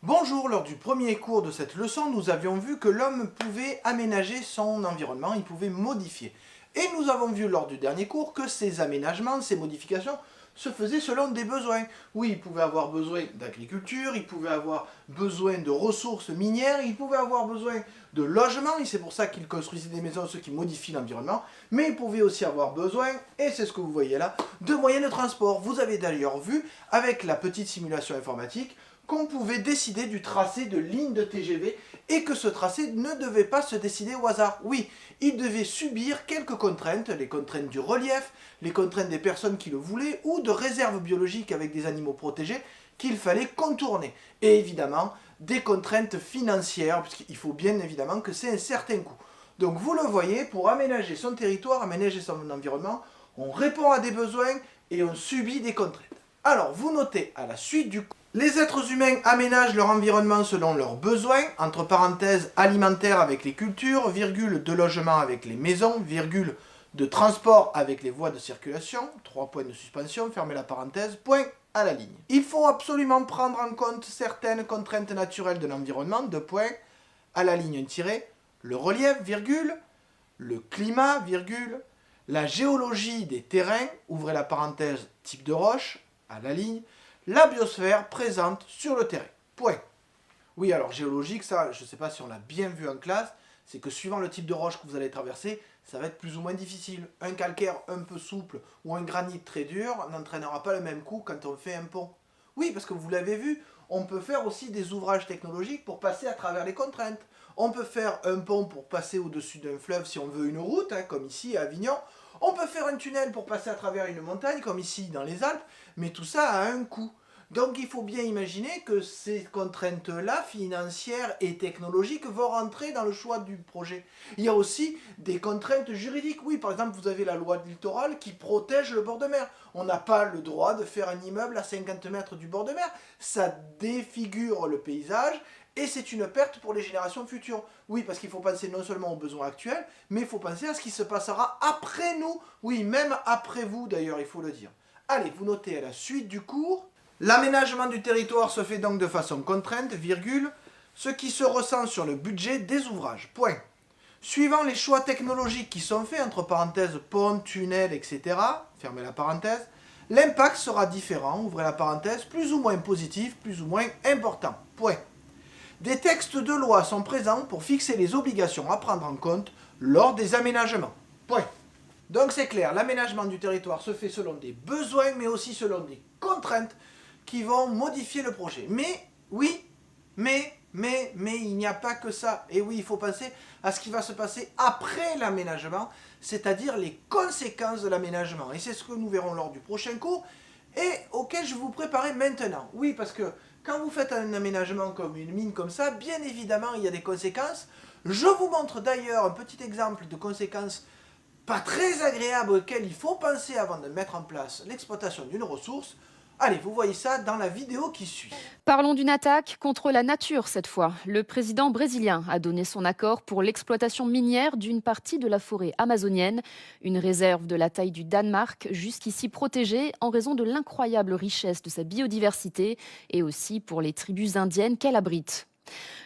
Bonjour, lors du premier cours de cette leçon, nous avions vu que l'homme pouvait aménager son environnement, il pouvait modifier. Et nous avons vu lors du dernier cours que ces aménagements, ces modifications se faisaient selon des besoins. Oui, il pouvait avoir besoin d'agriculture, il pouvait avoir besoin de ressources minières, il pouvait avoir besoin de logements, et c'est pour ça qu'il construisait des maisons, ce qui modifie l'environnement, mais il pouvait aussi avoir besoin, et c'est ce que vous voyez là, de moyens de transport. Vous avez d'ailleurs vu, avec la petite simulation informatique, qu'on pouvait décider du tracé de lignes de TGV et que ce tracé ne devait pas se décider au hasard. Oui, il devait subir quelques contraintes, les contraintes du relief, les contraintes des personnes qui le voulaient ou de réserves biologiques avec des animaux protégés qu'il fallait contourner. Et évidemment, des contraintes financières, puisqu'il faut bien évidemment que c'est un certain coût. Donc vous le voyez, pour aménager son territoire, aménager son environnement, on répond à des besoins et on subit des contraintes. Alors, vous notez à la suite du cours, les êtres humains aménagent leur environnement selon leurs besoins, entre parenthèses alimentaires avec les cultures, virgule de logement avec les maisons, virgule de transport avec les voies de circulation, 3 points de suspension, fermez la parenthèse, point à la ligne. Il faut absolument prendre en compte certaines contraintes naturelles de l'environnement, 2 points à la ligne tirée, le relief, virgule, le climat, virgule, la géologie des terrains, ouvrez la parenthèse, type de roche, à la ligne, la biosphère présente sur le terrain. Point. Oui, alors géologique, ça, je ne sais pas si on l'a bien vu en classe, c'est que suivant le type de roche que vous allez traverser, ça va être plus ou moins difficile. Un calcaire un peu souple ou un granit très dur n'entraînera pas le même coup quand on fait un pont. Oui, parce que vous l'avez vu, on peut faire aussi des ouvrages technologiques pour passer à travers les contraintes. On peut faire un pont pour passer au-dessus d'un fleuve si on veut une route, comme ici à Avignon. On peut faire un tunnel pour passer à travers une montagne, comme ici dans les Alpes, mais tout ça a un coût. Donc il faut bien imaginer que ces contraintes-là, financières et technologiques, vont rentrer dans le choix du projet. Il y a aussi des contraintes juridiques. Oui, par exemple, vous avez la loi du littoral qui protège le bord de mer. On n'a pas le droit de faire un immeuble à 50 mètres du bord de mer. Ça défigure le paysage. Et c'est une perte pour les générations futures. Oui, parce qu'il faut penser non seulement aux besoins actuels, mais il faut penser à ce qui se passera après nous. Oui, même après vous d'ailleurs, il faut le dire. Allez, vous notez à la suite du cours. L'aménagement du territoire se fait donc de façon contrainte, virgule, ce qui se ressent sur le budget des ouvrages. Point. Suivant les choix technologiques qui sont faits, entre parenthèses pont, tunnel, etc., fermez la parenthèse, l'impact sera différent, ouvrez la parenthèse, plus ou moins positif, plus ou moins important. Point. Des textes de loi sont présents pour fixer les obligations à prendre en compte lors des aménagements. Point. Donc c'est clair, l'aménagement du territoire se fait selon des besoins, mais aussi selon des contraintes qui vont modifier le projet. Mais, oui, mais il n'y a pas que ça. Et oui, il faut penser à ce qui va se passer après l'aménagement, c'est-à-dire les conséquences de l'aménagement. Et c'est ce que nous verrons lors du prochain cours, et auquel je vais vous préparer maintenant. Oui, parce que quand vous faites un aménagement comme une mine comme ça, bien évidemment, il y a des conséquences. Je vous montre d'ailleurs un petit exemple de conséquences pas très agréables auxquelles il faut penser avant de mettre en place l'exploitation d'une ressource. Allez, vous voyez ça dans la vidéo qui suit. Parlons d'une attaque contre la nature cette fois. Le président brésilien a donné son accord pour l'exploitation minière d'une partie de la forêt amazonienne, une réserve de la taille du Danemark, jusqu'ici protégée en raison de l'incroyable richesse de sa biodiversité et aussi pour les tribus indiennes qu'elle abrite.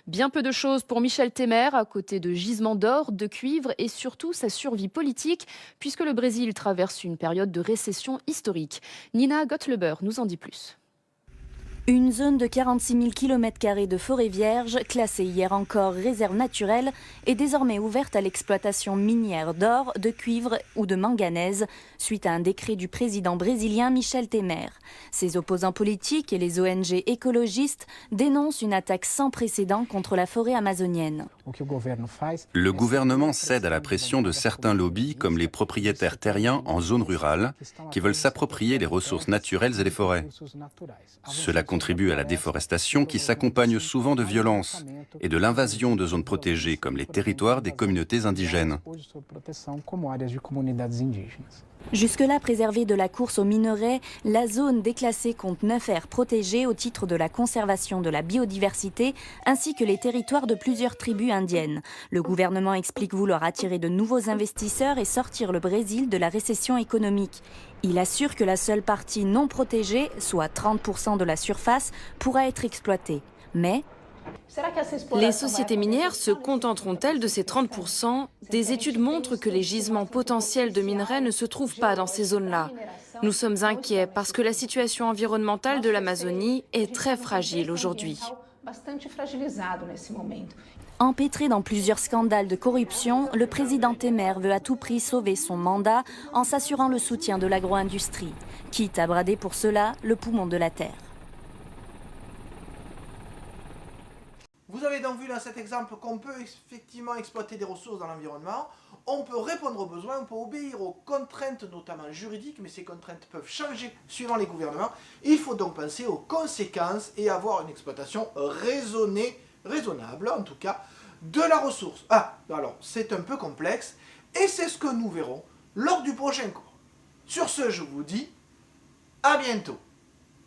Bien peu de choses pour Michel Temer, à côté de gisements d'or, de cuivre et surtout sa survie politique, puisque le Brésil traverse une période de récession historique. Nina Gottleber nous en dit plus. Une zone de 46 000 km² de forêt vierge, classée hier encore réserve naturelle, est désormais ouverte à l'exploitation minière d'or, de cuivre ou de manganèse, suite à un décret du président brésilien Michel Temer. Ses opposants politiques et les ONG écologistes dénoncent une attaque sans précédent contre la forêt amazonienne. Le gouvernement cède à la pression de certains lobbies, comme les propriétaires terriens en zone rurale, qui veulent s'approprier les ressources naturelles et les forêts. Cela contribue à la déforestation qui s'accompagne souvent de violences et de l'invasion de zones protégées comme les territoires des communautés indigènes. Jusque-là préservée de la course aux minerais, la zone déclassée compte 9 aires protégées au titre de la conservation de la biodiversité ainsi que les territoires de plusieurs tribus indiennes. Le gouvernement explique vouloir attirer de nouveaux investisseurs et sortir le Brésil de la récession économique. Il assure que la seule partie non protégée, soit 30% de la surface, pourra être exploitée. Mais Les sociétés minières se contenteront-elles de ces 30%? Des études montrent que les gisements potentiels de minerais ne se trouvent pas dans ces zones-là. Nous sommes inquiets parce que la situation environnementale de l'Amazonie est très fragile aujourd'hui. empêtré dans plusieurs scandales de corruption, le président Temer veut à tout prix sauver son mandat en s'assurant le soutien de l'agro-industrie, quitte à brader pour cela le poumon de la terre. Vous avez donc vu dans cet exemple qu'on peut effectivement exploiter des ressources dans l'environnement, on peut répondre aux besoins, on peut obéir aux contraintes notamment juridiques, mais ces contraintes peuvent changer suivant les gouvernements. Il faut donc penser aux conséquences et avoir une exploitation raisonnable en tout cas, de la ressource. Ah, alors c'est un peu complexe et c'est ce que nous verrons lors du prochain cours. Sur ce, je vous dis à bientôt.